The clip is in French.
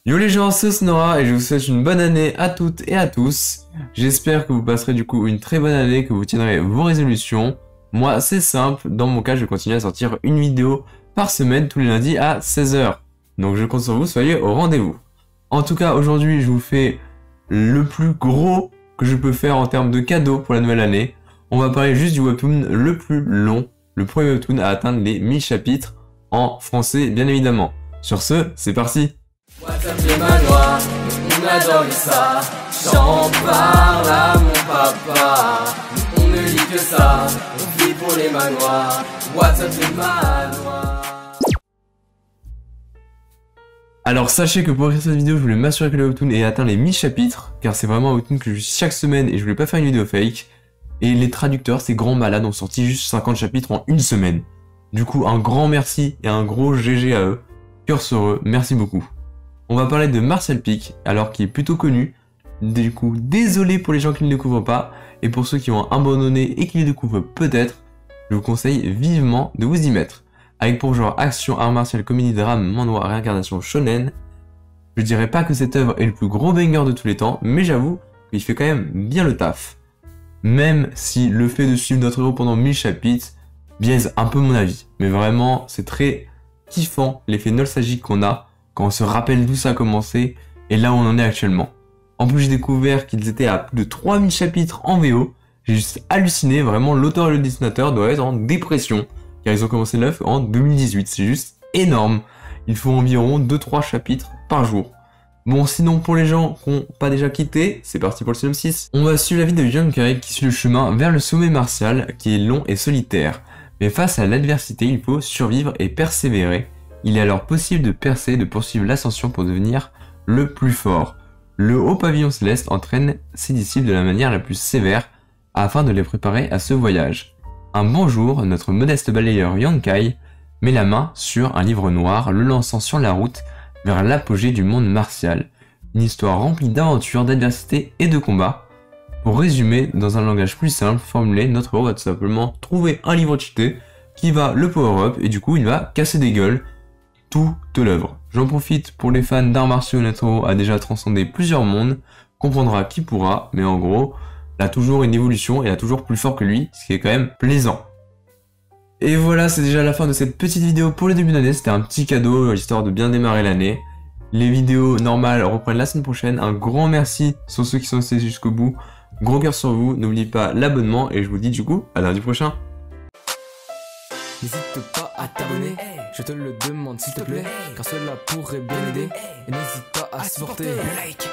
Yo les gens, c'est Snora et je vous souhaite une bonne année à toutes et à tous. J'espère que vous passerez du coup une très bonne année, que vous tiendrez vos résolutions. Moi c'est simple, dans mon cas je vais continuer à sortir une vidéo par semaine tous les lundis à 16 h. Donc je compte sur vous, soyez au rendez-vous. En tout cas aujourd'hui je vous fais le plus gros que je peux faire en termes de cadeaux pour la nouvelle année. On va parler juste du webtoon le plus long, le premier webtoon à atteindre les 1000 chapitres en français bien évidemment. Sur ce, c'est parti. WhatsApp les manoirs, on adore ça. J'en parle à mon papa. On ne lit que ça, on vit pour les manoirs. WhatsApp les manoirs. Alors sachez que pour écrire cette vidéo, je voulais m'assurer que le webtoon ait atteint les 1000 chapitres, car c'est vraiment un webtoon que je lis chaque semaine et je voulais pas faire une vidéo fake. Et les traducteurs, ces grands malades, ont sorti juste 50 chapitres en une semaine. Du coup, un grand merci et un gros GG à eux. Cœur sur eux, merci beaucoup. On va parler de Martial Peak, alors qu'il est plutôt connu. Du coup, désolé pour les gens qui ne le découvrent pas, et pour ceux qui ont abandonné et qui le découvrent peut-être, je vous conseille vivement de vous y mettre. Avec pour genre action, art martial, comédie, drame, manhwa, réincarnation, shonen. Je dirais pas que cette œuvre est le plus gros banger de tous les temps, mais j'avoue qu'il fait quand même bien le taf. Même si le fait de suivre notre héros pendant 1000 chapitres biaise un peu mon avis. Mais vraiment, c'est très kiffant l'effet nostalgique qu'on a quand on se rappelle d'où ça a commencé et là où on en est actuellement. En plus, j'ai découvert qu'ils étaient à plus de 3000 chapitres en VO. J'ai juste halluciné, vraiment l'auteur et le dessinateur doivent être en dépression car ils ont commencé l'œuvre en 2018, c'est juste énorme. Il faut environ 2-3 chapitres par jour. Bon, sinon pour les gens qui n'ont pas déjà quitté, c'est parti pour le synopsis. On va suivre la vie de Young-Kai qui suit le chemin vers le sommet martial qui est long et solitaire. Mais face à l'adversité, il faut survivre et persévérer. Il est alors possible de percer, de poursuivre l'ascension pour devenir le plus fort. Le haut pavillon céleste entraîne ses disciples de la manière la plus sévère afin de les préparer à ce voyage. Un bon jour, notre modeste balayeur Young-Kai met la main sur un livre noir, le lançant sur la route vers l'apogée du monde martial. Une histoire remplie d'aventures, d'adversité et de combats. Pour résumer, dans un langage plus simple, formulé, notre héros va tout simplement trouver un livre cheaté qui va le power-up et du coup il va casser des gueules toute l'œuvre. J'en profite pour les fans d'arts martiaux, notre héros a déjà transcendé plusieurs mondes, comprendra qui pourra, mais en gros, il a toujours une évolution et il a toujours plus fort que lui, ce qui est quand même plaisant. Et voilà, c'est déjà la fin de cette petite vidéo pour le début d'année, c'était un petit cadeau, histoire de bien démarrer l'année. Les vidéos normales reprennent la semaine prochaine, un grand merci sur ceux qui sont restés jusqu'au bout, gros cœur sur vous, n'oubliez pas l'abonnement et je vous dis du coup à lundi prochain. N'hésite pas à t'abonner, je te le demande s'il te plaît, car cela pourrait bien aider. Et n'hésite pas à supporter le like.